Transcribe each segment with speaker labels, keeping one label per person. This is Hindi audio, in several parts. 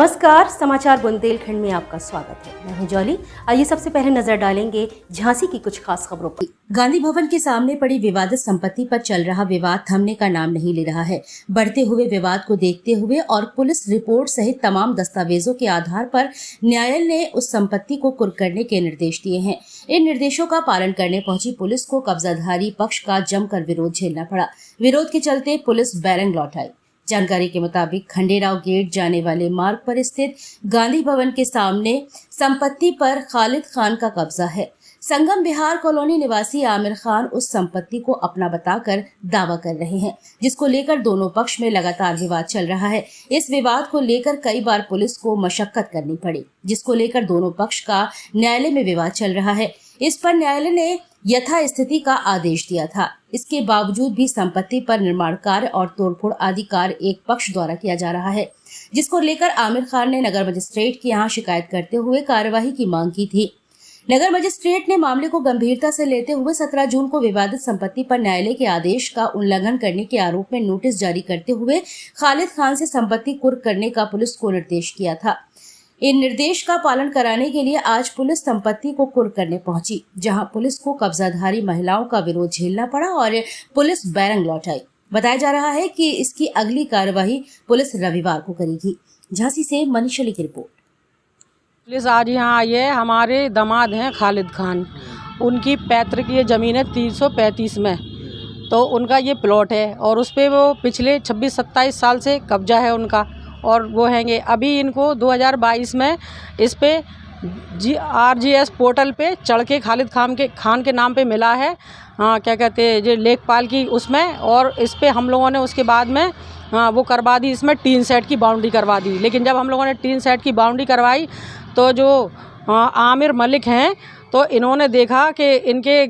Speaker 1: नमस्कार, समाचार बुंदेलखंड में आपका स्वागत है। मैं हूं जॉली। आइए सबसे पहले नजर डालेंगे झांसी की कुछ खास खबरों पर। गांधी भवन के सामने पड़ी विवादित संपत्ति पर चल रहा विवाद थमने का नाम नहीं ले रहा है। बढ़ते हुए विवाद को देखते हुए और पुलिस रिपोर्ट सहित तमाम दस्तावेजों के आधार पर न्यायालय ने उस संपत्ति को कुर्क करने के निर्देश दिए हैं। इन निर्देशों का पालन करने पहुंची पुलिस को कब्जाधारी पक्ष का जमकर विरोध झेलना पड़ा। विरोध के चलते पुलिस बैरंग लौट आई। जानकारी के मुताबिक खंडेराव गेट जाने वाले मार्ग पर स्थित गांधी भवन के सामने संपत्ति पर खालिद खान का कब्जा है। संगम बिहार कॉलोनी निवासी आमिर खान उस संपत्ति को अपना बताकर दावा कर रहे हैं, जिसको लेकर दोनों पक्ष में लगातार विवाद चल रहा है। इस विवाद को लेकर कई बार पुलिस को मशक्कत करनी पड़ी, जिसको लेकर दोनों पक्ष का न्यायालय में विवाद चल रहा है। इस पर न्यायालय ने यथास्थिति का आदेश दिया था। इसके बावजूद भी संपत्ति पर निर्माण कार्य और तोड़फोड़ आदि कार्य एक पक्ष द्वारा किया जा रहा है, जिसको लेकर आमिर खान ने नगर मजिस्ट्रेट के यहाँ शिकायत करते हुए कार्यवाही की मांग की थी। नगर मजिस्ट्रेट ने मामले को गंभीरता से लेते हुए 17 जून को विवादित संपत्ति पर न्यायालय के आदेश का उल्लंघन करने के आरोप में नोटिस जारी करते हुए खालिद खान से संपत्ति कुर्क करने का पुलिस को निर्देश किया था। इन निर्देश का पालन कराने के लिए आज पुलिस संपत्ति को कुर्क करने पहुंची, जहां पुलिस को कब्जाधारी महिलाओं का विरोध झेलना पड़ा और पुलिस बैरंग लौट आई। बताया जा रहा है कि इसकी अगली कार्यवाही पुलिस रविवार को करेगी। झांसी से मनीष अली की रिपोर्ट।
Speaker 2: पुलिस आज यहाँ आई है। हमारे दामाद हैं खालिद खान, उनकी पैतृक ये ज़मीन है 335 में, तो उनका ये प्लॉट है और उस पर वो पिछले 26-27 साल से कब्जा है उनका और वो हैंगे। अभी इनको 2022 में इस पे RGS पोर्टल पे चढ़ के खालिद खान के नाम पे मिला है। हाँ, क्या कहते हैं जो लेखपाल की उसमें, और इस पे हम लोगों ने उसके बाद में वो करवा दी, इसमें टीन सेट की बाउंड्री करवा दी। लेकिन जब हम लोगों ने टीन सेट की बाउंड्री करवाई तो जो आमिर मलिक हैं, तो इन्होंने देखा कि इनके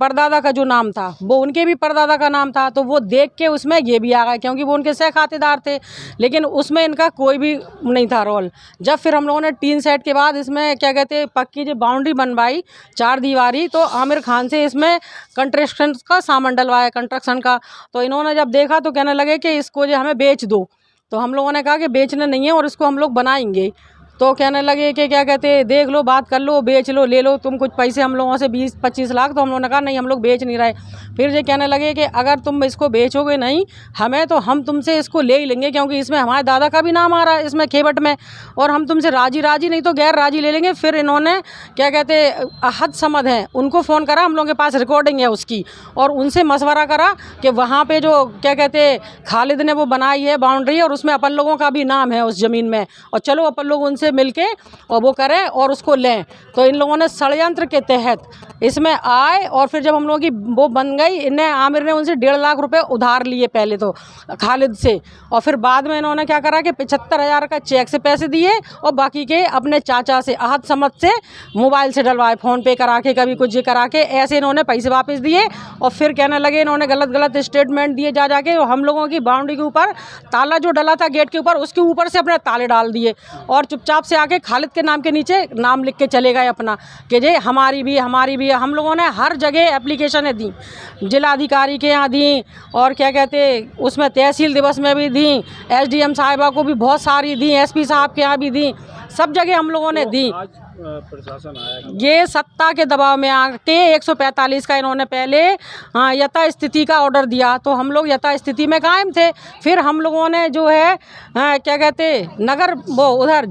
Speaker 2: परदादा का जो नाम था वो उनके भी परदादा का नाम था, तो वो देख के उसमें ये भी आ गए, क्योंकि वो उनके सह खातेदार थे। लेकिन उसमें इनका कोई भी नहीं था रोल। जब फिर हम लोगों ने टीन सेट के बाद इसमें क्या कहते हैं पक्की जो बाउंड्री बनवाई 4 दीवारी, तो आमिर खान से इसमें कंस्ट्रक्शन का सामान डलवाया, कंस्ट्रक्शन का। तो इन्होंने जब देखा तो कहने लगे कि इसको जो हमें बेच दो। तो हम लोगों ने कहा कि बेचना नहीं है और इसको हम लोग बनाएंगे। तो कहने लगे कि क्या कहते हैं देख लो, बात कर लो, बेच लो, ले लो तुम कुछ पैसे हम लोगों से 20-25 लाख। तो हम लोगों ने कहा नहीं, हम लोग बेच नहीं रहे। फिर ये कहने लगे कि अगर तुम इसको बेचोगे नहीं हमें, तो हम तुमसे इसको ले ही लेंगे, क्योंकि इसमें हमारे दादा का भी नाम आ रहा है इसमें खेबट में, और हम तुमसे राजी नहीं तो गैर राजी ले लेंगे। फिर इन्होंने क्या कहते अहद समद हैं उनको फ़ोन करा, हम लोगों के पास रिकॉर्डिंग है उसकी, और उनसे मशवरा करा कि वहाँ पर जो क्या कहते खालिद ने वो बनाई है बाउंड्री, और उसमें अपन लोगों का भी नाम है उस ज़मीन में, और चलो अपन लोग उनसे मिलके और वो करें और उसको लें। तो इन लोगों ने षड्यंत्र के तहत इसमें आए, और फिर जब हम लोगों की वो बन गई, इन्हें आमिर ने उनसे 1.5 लाख रुपए उधार लिए पहले तो खालिद से, और फिर बाद में इन्होंने क्या करा कि 75,000 का चेक से पैसे दिए और बाकी के अपने चाचा से अहद समद से मोबाइल से डलवाए, फ़ोन पे करा के, कभी कुछ करा के, ऐसे इन्होंने पैसे वापस दिए। और फिर कहने लगे इन्होंने गलत स्टेटमेंट दिए जाके, हम लोगों की बाउंड्री के ऊपर ताला जो डला था गेट के ऊपर, उसके ऊपर से अपने ताले डाल दिए और चुपचाप से आके खालिद के नाम के नीचे नाम लिख के चले गए अपना, कि जे हमारी भी। हम लोगों ने हर जगह एप्लीकेशनें दी, जिलाधिकारी के यहाँ दी, और क्या कहते उसमें तहसील दिवस में भी दी, SDM साहिबा को भी बहुत सारी दी, SP साहब के यहाँ भी दी, सब जगह हम लोगों ने दी।
Speaker 3: प्रशासन आया, ये
Speaker 2: सत्ता के दबाव में आके 145 का इन्होंने पहले यथास्थिति का ऑर्डर दिया, तो हम लोग यथास्थिति में कायम थे। फिर हम लोगों ने जो है क्या कहते नगर वो उधर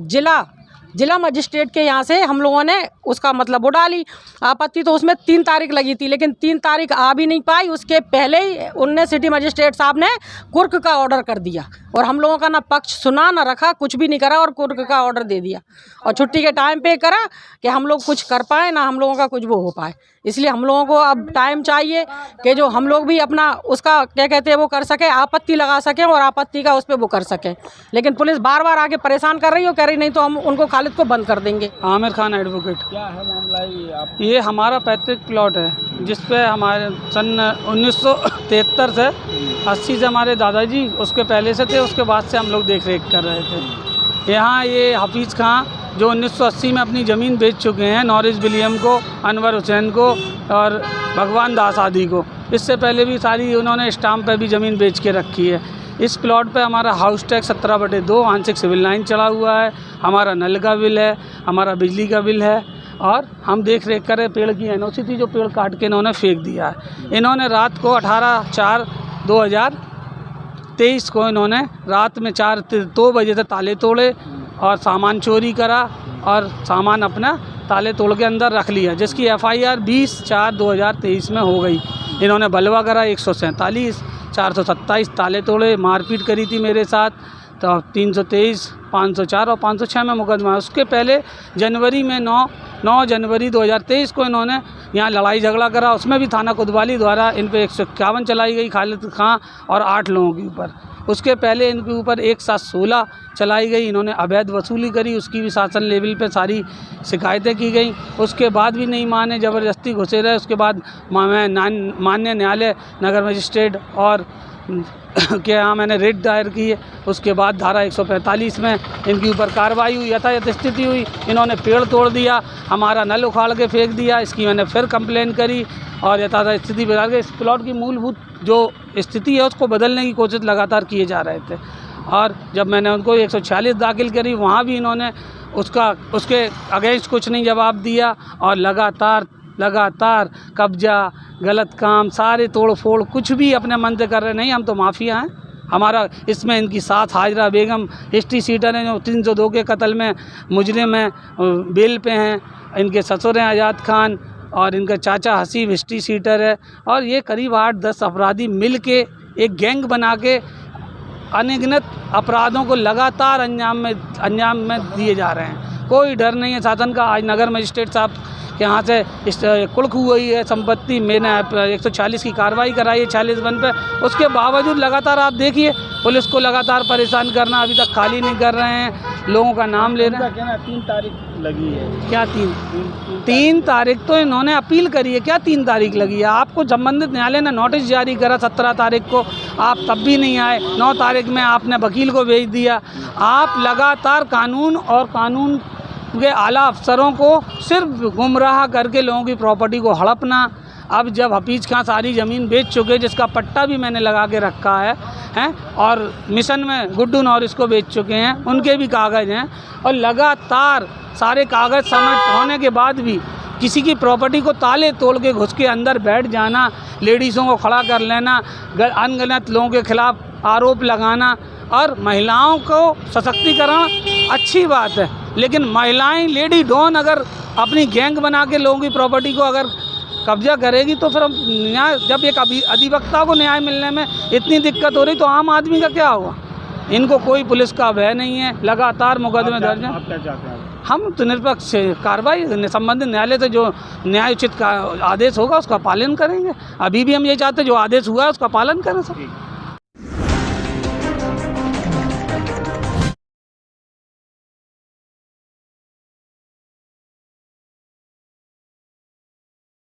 Speaker 2: जिला मजिस्ट्रेट के यहाँ से हम लोगों ने उसका मतलब वो डाली आपत्ति। तो उसमें 3 तारीख लगी थी, लेकिन 3 तारीख आ भी नहीं पाई। उसके पहले ही उनने सिटी मजिस्ट्रेट साहब ने कुर्क का ऑर्डर कर दिया, और हम लोगों का ना पक्ष सुना ना रखा, कुछ भी नहीं करा, और कुर्क का ऑर्डर दे दिया, और छुट्टी के टाइम पे करा कि हम लोग कुछ कर पाए ना हम लोगों का कुछ वो हो पाए। इसलिए हम लोगों को अब टाइम चाहिए कि जो हम लोग भी अपना उसका क्या कहते हैं वो कर सकें, आपत्ति लगा सकें और आपत्ति का उस पर वो कर सकें। लेकिन पुलिस बार आके परेशान कर रही हो, कह रही नहीं तो हम उनको खालिद को बंद कर देंगे।
Speaker 3: आमिर खान एडवोकेट। क्या है मामला ये हमारा पैतृक प्लॉट है, जिसपे हमारे सन 1973 से 80 से हमारे दादाजी उसके पहले से थे, उसके बाद से हम लोग देख रेख कर रहे थे। यहाँ ये हफीज़ खां जो 1980 में अपनी ज़मीन बेच चुके हैं, नॉरिस विलियम को, अनवर हुसैन को और भगवान दास आदि को। इससे पहले भी सारी उन्होंने स्टाम्प पे भी ज़मीन बेच के रखी है। इस प्लॉट पे हमारा हाउस टैक्स 17/2 आंशिक सिविल लाइन चढ़ा हुआ है, हमारा नल का बिल है, हमारा बिजली का बिल है, और हम देख रेख करें। पेड़ की एनओसी थी जो पेड़ काट के इन्होंने फेंक दिया है। इन्होंने रात को 18/4/2023 को इन्होंने रात में 2 बजे से ताले तोड़े और सामान चोरी करा और सामान अपना ताले तोड़ के अंदर रख लिया, जिसकी FIR 20/4/2023 में हो गई। इन्होंने बलवा करा 147, 427 ताले तोड़े, मारपीट करी थी मेरे साथ, तो 323, 504 और 506 में मुकदमा है। उसके पहले जनवरी में 9 जनवरी 2023 को इन्होंने यहाँ लड़ाई झगड़ा करा, उसमें भी थाना कोतवाली द्वारा इन पे 151 चलाई गई खालिद खां और 8 लोगों के ऊपर। उसके पहले इनके ऊपर 1/7/16 चलाई गई, इन्होंने अवैध वसूली करी, उसकी भी शासन लेवल पे सारी शिकायतें की गई। उसके बाद भी नहीं माने, ज़बरदस्ती घुसे रहे। उसके बाद मैं माननीय न्यायालय नगर मजिस्ट्रेट और के यहाँ मैंने रिट दायर की है। उसके बाद धारा 145 में इनके ऊपर कार्रवाई हुई, यथायथ स्थिति हुई। इन्होंने पेड़ तोड़ दिया, हमारा नल उखाड़ के फेंक दिया, इसकी मैंने फिर कंप्लेन करी और यथायथ स्थिति बदल के इस प्लॉट की मूलभूत जो स्थिति है उसको बदलने की कोशिश लगातार किए जा रहे थे। और जब मैंने उनको 146 दाखिल करी, वहाँ भी इन्होंने उसके अगेंस्ट कुछ नहीं जवाब दिया और लगातार कब्जा, गलत काम, सारे तोड़ फोड़ कुछ भी अपने मन से कर रहे। नहीं, हम तो माफिया हैं। हमारा इसमें इनकी साथ हाजरा बेगम हिस्ट्री सीटर हैं जो 302 के कत्ल में मुजरिम हैं, बेल पे हैं। इनके ससुर हैं आज़ाद खान और इनका चाचा हसीब हिस्ट्री सीटर है। और ये करीब 8-10 अपराधी मिल के एक गैंग बना के अनगिनत अपराधों को लगातार अंजाम में दिए जा रहे हैं। कोई डर नहीं है शासन का। आज नगर मजिस्ट्रेट साहब के यहाँ से इस कुल्क हुई है संपत्ति, मैंने 140 की कार्रवाई कराई है 46 पे। उसके बावजूद लगातार आप देखिए पुलिस को लगातार परेशान करना, अभी तक खाली नहीं कर रहे हैं, लोगों का नाम ले रहे हैं।
Speaker 4: 3 तारीख लगी है
Speaker 3: क्या 3 तारीख तो इन्होंने अपील करी है, क्या 3 तारीख लगी है? आपको संबंधित न्यायालय ने नोटिस जारी करा 17 तारीख को, आप तब भी नहीं आए। 9 तारीख में आपने वकील को भेज दिया। आप लगातार कानून और कानून के आला अफसरों को सिर्फ गुमराह करके लोगों की प्रॉपर्टी को हड़पना। अब जब हफीज खां सारी ज़मीन बेच चुके, जिसका पट्टा भी मैंने लगा के रखा है और मिशन में गुड्डू नॉरिस को बेच चुके हैं, उनके भी कागज़ हैं। और लगातार सारे कागज़ सबमिट होने के बाद भी किसी की प्रॉपर्टी को ताले तोड़ के घुस के अंदर बैठ जाना, लेडीज़ों को खड़ा कर लेना, अनगिनत लोगों के खिलाफ आरोप लगाना। और महिलाओं को सशक्तिकरण अच्छी बात है, लेकिन महिलाएं लेडी डॉन अगर अपनी गैंग बना के लोगों की प्रॉपर्टी को अगर कब्जा करेगी तो फिर हम न्याय, जब एक अधिवक्ता को न्याय मिलने में इतनी दिक्कत हो रही तो आम आदमी का क्या होगा? इनको कोई पुलिस का भय नहीं है, लगातार मुकदमे दर्ज हैं।
Speaker 4: आप क्या चाहते हैं?
Speaker 3: हम तो निष्पक्ष कार्रवाई संबंधित न्यायालय से जो न्यायोचित का आदेश होगा उसका पालन करेंगे। अभी भी हम ये चाहते हैं जो आदेश हुआ है उसका पालन करें सब।